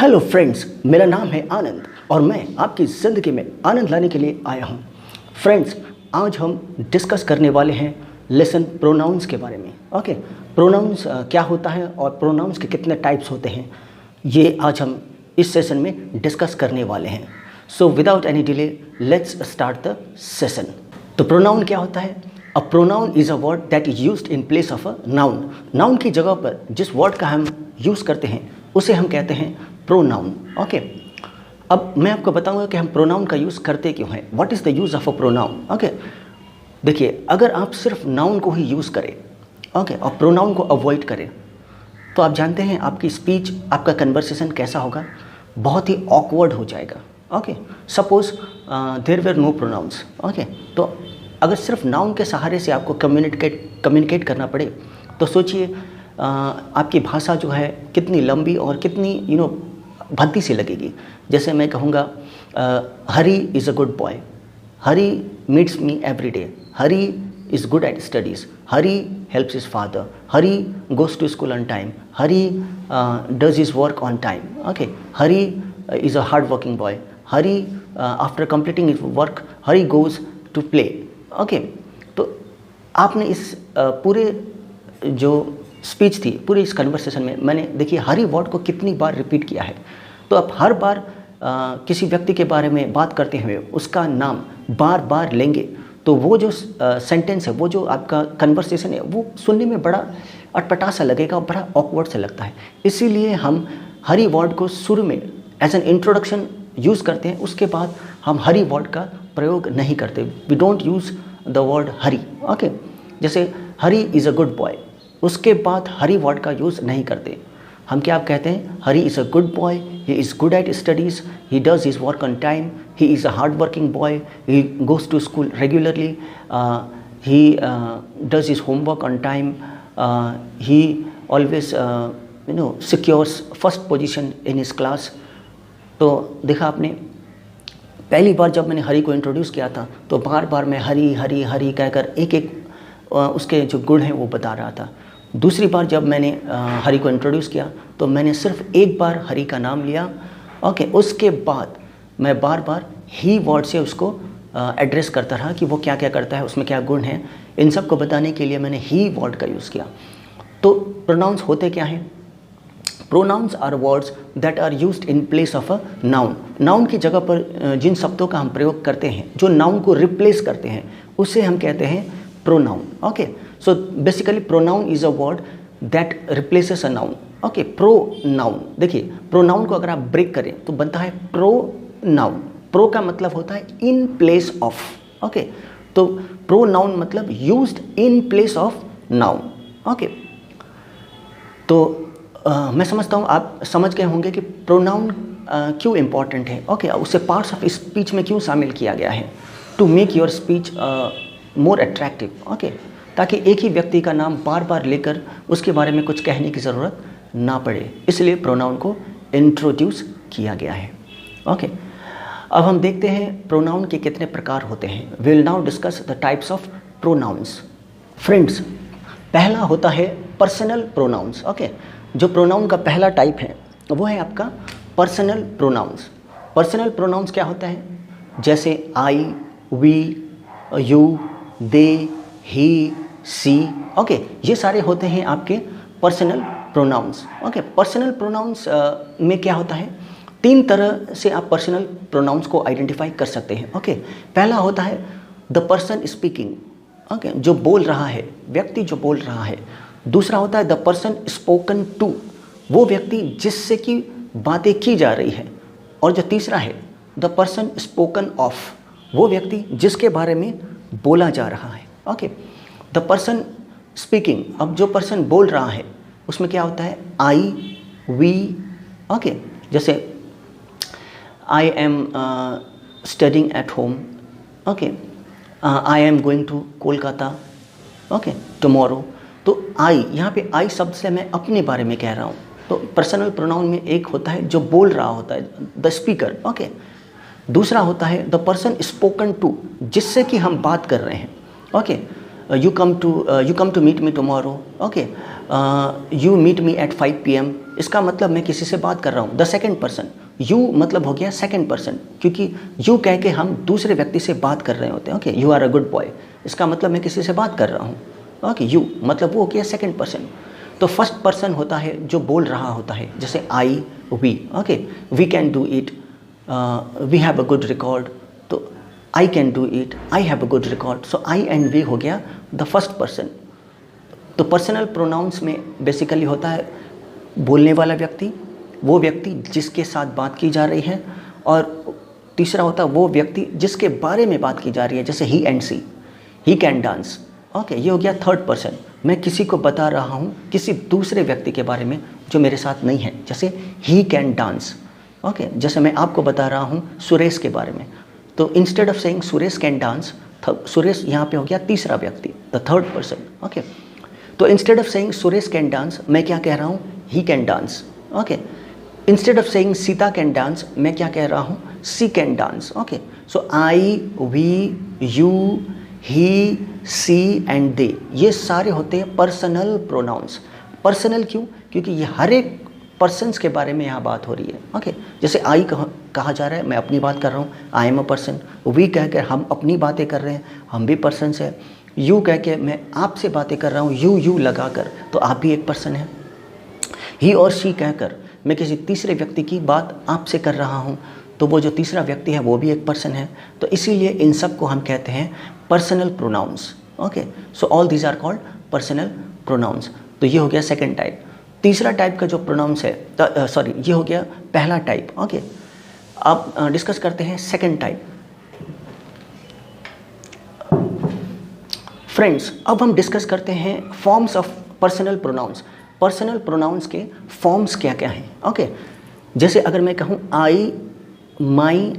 Hello friends, मेरा नाम है आनंद और मैं आपकी ज़िंदगी में आनंद लाने के लिए आया हूँ। फ्रेंड्स, आज हम डिस्कस करने वाले हैं लेसन प्रोनाउंस के बारे में। ओके, प्रोनाउंस क्या होता है और प्रोनाउंस के कितने टाइप्स होते हैं, ये आज हम इस सेशन में डिस्कस करने वाले हैं। So without any delay let's start the session. तो प्रोनाउन क्या होता है? A pronoun is a word that is used in place of a noun. Noun की जगह पर जिस वर्ड का हम यूज़ करते हैं उसे हम कहते हैं प्रोनाउन। ओके, अब मैं आपको बताऊंगा कि हम प्रोनाउन का यूज़ करते क्यों हैं। What is the use of a pronoun? Okay, देखिए, अगर आप सिर्फ नाउन को ही यूज़ करें, ओके, और प्रोनाउन को अवॉइड करें, तो आप जानते हैं आपकी स्पीच, आपका कन्वर्सेशन कैसा होगा? बहुत ही ऑकवर्ड हो जाएगा। Okay, suppose there were no pronouns. Okay, तो अगर सिर्फ नाउन के सहारे से आपको कम्युनिकेट करना पड़े तो सोचिए आपकी भाषा जो है कितनी लंबी और कितनी भद्दी सी लगेगी। जैसे मैं कहूँगा Hari is a good boy, Hari meets me every day, Hari is good at studies, Hari helps his father, Hari goes to school on time, Hari does his work on time. Okay, Hari is a hard working boy, Hari after completing his work Hari goes to play. Okay, तो आपने इस पूरे जो speech थी, पूरी इस conversation में मैंने देखिए हरी वर्ड को कितनी बार रिपीट किया है। तो आप हर बार किसी व्यक्ति के बारे में बात करते हुए उसका नाम बार बार लेंगे तो वो जो सेंटेंस है, वो जो आपका कन्वर्सेशन है, वो सुनने में बड़ा अटपटा सा लगेगा और बड़ा ऑकवर्ड सा लगता है। इसीलिए हम हरी वर्ड को शुरू में एज एन इंट्रोडक्शन यूज़ करते हैं, उसके बाद हम हरी वर्ड का प्रयोग नहीं करते। We don't use the word Hari. Okay, जैसे Hari is a good boy, उसके बाद हरी वर्ड का यूज़ नहीं करते। हम क्या कहते हैं? Hari is a good boy, he is good at studies, he does his work on time, he is a hard working boy, he goes to school regularly, he does his homework on time, he always secures first position in his class. तो देखा आपने, पहली बार जब मैंने हरी को introduce किया था तो बार बार मैं हरी हरी हरी कहकर एक एक उसके जो गुण हैं वो बता रहा था। दूसरी बार जब मैंने हरी को इंट्रोड्यूस किया तो मैंने सिर्फ एक बार हरी का नाम लिया। ओके, उसके बाद मैं बार बार ही वर्ड से उसको एड्रेस करता रहा कि वो क्या क्या करता है, उसमें क्या गुण हैं। इन सब को बताने के लिए मैंने ही वर्ड का यूज़ किया। तो प्रोनाउंस होते क्या हैं? Pronouns are words that are used in place of a noun. Noun की जगह पर जिन शब्दों का हम प्रयोग करते हैं, जो नाउन को रिप्लेस करते हैं, उसे हम कहते हैं pronoun. Okay, so basically pronoun is a word that replaces a noun. Okay, pronoun, देखिए प्रोनाउन को अगर आप ब्रेक करें तो बनता है प्रोनाउन। प्रो का मतलब होता है इन प्लेस ऑफ। ओके, तो प्रोनाउन मतलब used in place of noun. Okay, तो मैं समझता हूँ आप समझ गए होंगे कि प्रोनाउन क्यों इम्पॉर्टेंट है। ओके, उसे पार्ट्स ऑफ स्पीच में क्यों शामिल किया गया है, to make your speech more attractive. Okay, ताकि एक ही व्यक्ति का नाम बार बार लेकर उसके बारे में कुछ कहने की ज़रूरत ना पड़े, इसलिए प्रोनाउन को इंट्रोड्यूस किया गया है। ओके, अब हम देखते हैं प्रोनाउन के कितने प्रकार होते हैं। Will now discuss the types of pronouns. Friends, पहला होता है पर्सनल प्रोनाउंस। ओके, जो प्रोनाउन का पहला टाइप है वो है आपका पर्सनल प्रोनाउंस। पर्सनल प्रोनाउंस क्या होता है? जैसे I, we, you, they, he, she. Okay, ये सारे होते हैं आपके personal pronouns. Okay, personal pronouns में क्या होता है? तीन तरह से आप पर्सनल प्रोनाउंस को आइडेंटिफाई कर सकते हैं। ओके, पहला होता है द पर्सन स्पीकिंग। ओके, जो बोल रहा है, व्यक्ति जो बोल रहा है। दूसरा होता है द पर्सन स्पोकन टू, वो व्यक्ति जिससे कि बातें की जा रही है। और जो तीसरा है द पर्सन स्पोकन ऑफ, वो व्यक्ति जिसके बारे में बोला जा रहा है। ओके, द पर्सन स्पीकिंग, अब जो पर्सन बोल रहा है उसमें क्या होता है? आई, वी। ओके, जैसे I am studying at home. Okay, I am going to Kolkata okay tomorrow. तो आई, यहाँ पे आई शब्द से मैं अपने बारे में कह रहा हूँ। तो पर्सनल प्रोनाउन में एक होता है जो बोल रहा होता है, द स्पीकर। ओके, दूसरा होता है द पर्सन स्पोकन टू, जिससे कि हम बात कर रहे हैं। Okay, you come to meet me tomorrow. Okay, you meet me at 5 PM। इसका मतलब मैं किसी से बात कर रहा हूँ, द सेकंड पर्सन। यू मतलब हो गया सेकंड पर्सन, क्योंकि यू कह के हम दूसरे व्यक्ति से बात कर रहे होते हैं। Okay, you are a good boy, इसका मतलब मैं किसी से बात कर रहा हूँ। ओके, यू मतलब वो हो गया सेकंड पर्सन। तो फर्स्ट पर्सन होता है जो बोल रहा होता है, जैसे I, we. Okay, we can do it, we have a good record, तो I can do it, I have a good record. So I and we हो गया द फर्स्ट पर्सन। तो पर्सनल प्रोनाउंस में बेसिकली होता है बोलने वाला व्यक्ति, वो व्यक्ति जिसके साथ बात की जा रही है, और तीसरा होता है वो व्यक्ति जिसके बारे में बात की जा रही है, जैसे he and she, he can dance. Okay, ये हो गया थर्ड पर्सन। मैं किसी को बता रहा हूँ किसी दूसरे व्यक्ति के बारे में जो मेरे साथ नहीं है, जैसे ही कैन डांस। ओके, जैसे मैं आपको बता रहा हूँ सुरेश के बारे में, तो instead of saying Suresh can dance, Suresh यहाँ पे हो गया तीसरा व्यक्ति, द थर्ड पर्सन। ओके, तो instead of saying Suresh can dance, मैं क्या कह रहा हूँ, he can dance. Okay, instead of saying Sita can dance, मैं क्या कह रहा हूँ, she can dance. Okay, so I, we, you, he, she and they, ये सारे होते हैं पर्सनल प्रोनाउंस। पर्सनल क्यों? क्योंकि ये हर एक पर्सन्स के बारे में यहाँ बात हो रही है। ओके, जैसे आई कहा जा रहा है, मैं अपनी बात कर रहा हूँ, I am a person. We कह कर हम अपनी बातें कर रहे हैं, हम भी पर्सन्स है। यू कह के मैं आपसे बातें कर रहा हूँ, यू लगा कर, तो आप भी एक पर्सन है। ही और शी कहकर मैं किसी तीसरे व्यक्ति की बात आपसे कर रहा हूँ, तो वो जो तीसरा व्यक्ति है वो भी एक पर्सन है। तो इसीलिए इन सब को हम कहते हैं personal pronouns. Okay, so all these are called personal pronouns. तो ये हो गया सेकंड टाइप। तीसरा टाइप का जो प्रोनाउंस है, ये हो गया पहला टाइप। ओके, अब डिस्कस करते हैं सेकंड टाइप। फ्रेंड्स, अब हम डिस्कस करते हैं forms of personal pronouns. Personal pronouns के फॉर्म्स क्या क्या हैं। ओके, जैसे अगर मैं कहूँ I, my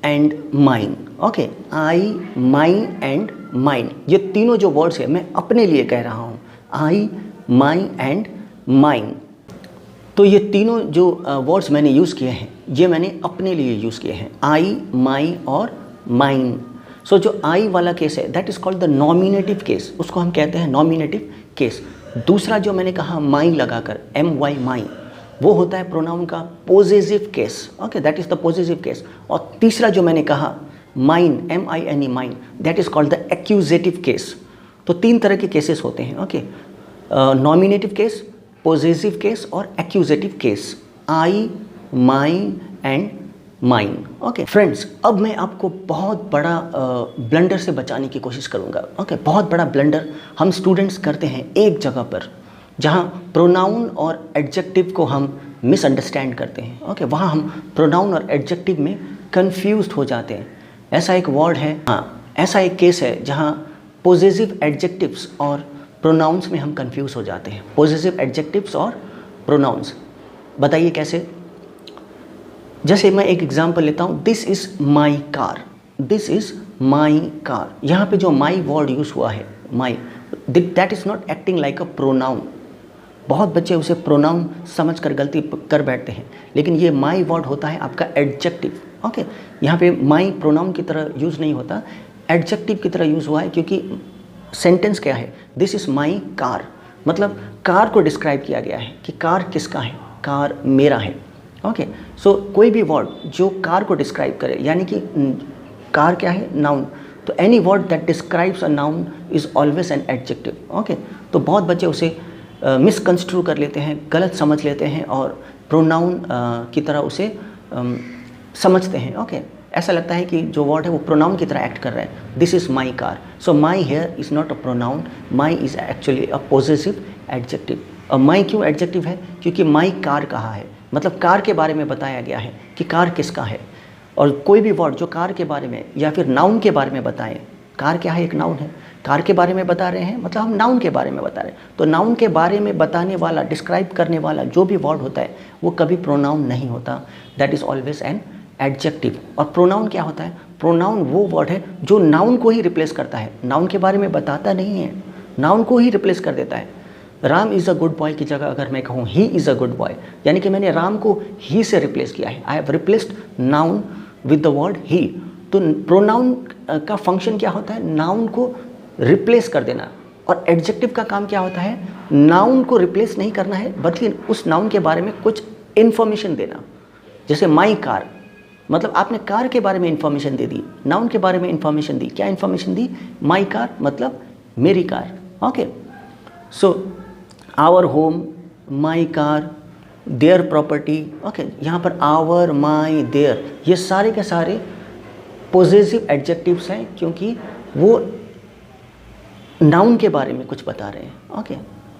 and mine. Okay, I, my and mine, ये तीनों जो वर्ड्स है मैं अपने लिए कह रहा हूँ, आई, माई एंड माइन। तो ये तीनों जो वर्ड्स मैंने यूज़ किए हैं, ये मैंने अपने लिए यूज़ किए हैं, आई, माई और माइन। सो जो आई वाला केस है, that is called the nominative case, उसको हम कहते हैं नॉमिनेटिव केस। दूसरा जो मैंने कहा माई लगाकर, एम वाई, माई, वो होता है प्रोनाउन का possessive case. Okay, that is the possessive case. और तीसरा जो मैंने कहा mine, M I N E, mine, that is called the accusative case. तो तीन तरह के केसेस होते हैं। Okay, nominative case, possessive case और accusative case, I, my and mine. Okay friends, अब मैं आपको बहुत बड़ा ब्लंडर से बचाने की कोशिश करूँगा। ओके, बहुत बड़ा ब्लंडर हम स्टूडेंट्स करते हैं एक जगह पर, जहाँ प्रोनाउन और एडजेक्टिव को हम मिसअंडरस्टैंड करते हैं। ओके, वहाँ हम प्रोनाउन और एडजेक्टिव में कंफ्यूज्ड हो जाते हैं। ऐसा एक वर्ड है, ऐसा एक केस है जहाँ पोजेसिव एडजेक्टिव्स और प्रोनाउंस में हम कंफ्यूज हो जाते हैं। पोजेसिव एडजेक्टिव्स और प्रोनाउंस, बताइए कैसे? जैसे मैं एक एग्जांपल लेता हूँ, this is my car, this is my car. यहाँ पे जो माई वर्ड यूज़ हुआ है, my, that is not acting like a pronoun. बहुत बच्चे उसे प्रोनाउन समझ कर गलती कर बैठते हैं, लेकिन ये माई वर्ड होता है आपका एडजेक्टिव। ओके, यहाँ पे माई प्रोनाउन की तरह यूज़ नहीं होता, एडजेक्टिव की तरह यूज़ हुआ है, क्योंकि सेंटेंस क्या है, दिस इज़ माई कार, मतलब कार को डिस्क्राइब किया गया है कि कार किसका है, कार मेरा है। ओके, सो कोई भी वर्ड जो कार को डिस्क्राइब करे, यानी कि कार क्या है, नाउन, तो any word that describes a noun is always an adjective. Okay, तो बहुत बच्चे उसे मिसकंस्ट्रू कर लेते हैं, गलत समझ लेते हैं और प्रोनाउन की तरह उसे समझते हैं। ओके, ऐसा लगता है कि जो वर्ड है वो प्रोनाउन की तरह एक्ट कर रहा है, this is my car. So my here is not a pronoun, my is actually a positive adjective. और माई क्यों एडजेक्टिव है? क्योंकि माई कार कहा है, मतलब कार के बारे में बताया गया है कि कार किसका है। और कोई भी वर्ड जो कार के बारे में या फिर नाउन के बारे में बताएं, कार क्या है, एक नाउन है, कार के बारे में बता रहे हैं, मतलब हम नाउन के बारे में बता रहे हैं। तो नाउन के बारे में बताने वाला, डिस्क्राइब करने वाला जो भी वर्ड होता है वो कभी प्रोनाउन नहीं होता, that is always an adjective. और प्रोनाउन क्या होता है? प्रोनाउन वो वर्ड है जो नाउन को ही रिप्लेस करता है, नाउन के बारे में बताता नहीं है, नाउन को ही रिप्लेस कर देता है। Ram is a good boy की जगह अगर मैं कहूँ ही इज़ अ गुड बॉय, यानी कि मैंने राम को ही से रिप्लेस किया है, I have replaced noun with the word he. तो प्रोनाउन का फंक्शन क्या होता है? नाउन को रिप्लेस कर देना, और एडजेक्टिव का काम क्या होता है, नाउन को रिप्लेस नहीं करना है बल्कि उस नाउन के बारे में कुछ इन्फॉर्मेशन देना। जैसे माई कार, मतलब आपने कार के बारे में इन्फॉर्मेशन दे दी, नाउन के बारे में इन्फॉर्मेशन दी। क्या इन्फॉर्मेशन दी? माई कार मतलब मेरी car. Okay, so our home, my car, their property. Okay, यहाँ पर आवर, माई, देयर, ये सारे के सारे पोजेसिव एडजेक्टिव्स हैं क्योंकि वो नाउन के बारे में कुछ बता रहे हैं। ओके,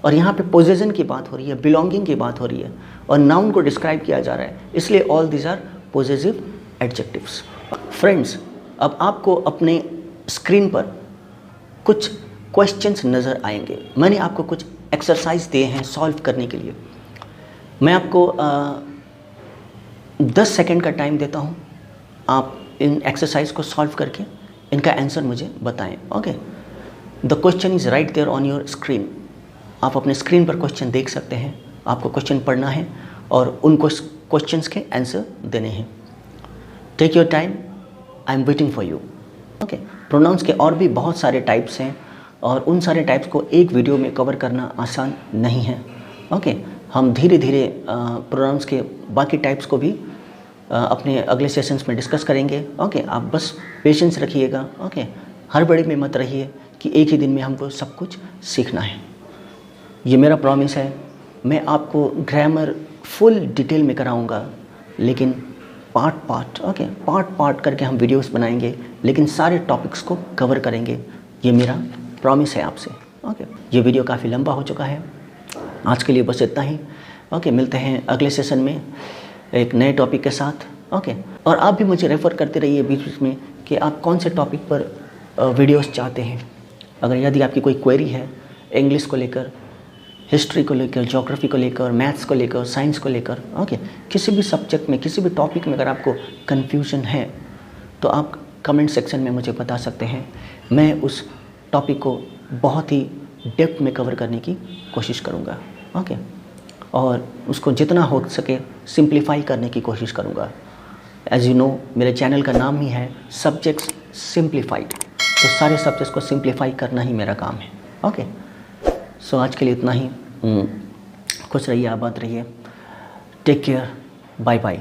और यहाँ पे पोजेशन की बात हो रही है, बिलोंगिंग की बात हो रही है और नाउन को डिस्क्राइब किया जा रहा है, इसलिए all these are possessive adjectives. Friends, अब आपको अपने स्क्रीन पर कुछ क्वेश्चंस नज़र आएंगे। मैंने आपको कुछ एक्सरसाइज दिए हैं सॉल्व करने के लिए। मैं आपको 10 सेकंड का टाइम देता हूँ, आप इन एक्सरसाइज को सॉल्व करके इनका आंसर मुझे बताएं। Okay, the question is right there on your screen. आप अपने स्क्रीन पर क्वेश्चन देख सकते हैं, आपको क्वेश्चन पढ़ना है और उन क्वेश्चंस के आंसर देने हैं। Take your time, I am waiting for you. Okay, pronouns के और भी बहुत सारे टाइप्स हैं और उन सारे टाइप्स को एक वीडियो में कवर करना आसान नहीं है। ओके, हम धीरे धीरे प्रोनाउंस के बाकी टाइप्स को भी अपने अगले सेशंस में डिस्कस करेंगे। ओके, आप बस पेशेंस रखिएगा। ओके, हड़बड़ी में मत रहिए कि एक ही दिन में हमको सब कुछ सीखना है। ये मेरा प्रॉमिस है, मैं आपको ग्रामर फुल डिटेल में कराऊंगा, लेकिन पार्ट पार्ट करके हम वीडियोस बनाएंगे, लेकिन सारे टॉपिक्स को कवर करेंगे। ये मेरा प्रॉमिस है आपसे। ओके, ये वीडियो काफ़ी लंबा हो चुका है, आज के लिए बस इतना ही। ओके, मिलते हैं अगले सेशन में एक नए टॉपिक के साथ। ओके, और आप भी मुझे रेफ़र करते रहिए बीच बीच में कि आप कौन से टॉपिक पर वीडियोस चाहते हैं। अगर यदि आपकी कोई क्वेरी है इंग्लिश को लेकर, हिस्ट्री को लेकर, ज्योग्राफी को लेकर, मैथ्स को लेकर, साइंस को लेकर, ओके, किसी भी सब्जेक्ट में, किसी भी टॉपिक में अगर आपको कन्फ्यूजन है तो आप कमेंट सेक्शन में मुझे बता सकते हैं। मैं उस टॉपिक को बहुत ही डेप्थ में कवर करने की कोशिश करूँगा। ओके, और उसको जितना हो सके सिंप्लीफाई करने की कोशिश करूँगा। एज यू नो, मेरे चैनल का नाम ही है सब्जेक्ट्स सिंप्लीफाइड, तो सारे सब्जेक्ट्स को सिंप्लीफाई करना ही मेरा काम है। ओके, सो आज के लिए इतना ही। खुश रहिए, आबाद रहिए, टेक केयर, बाय बाय।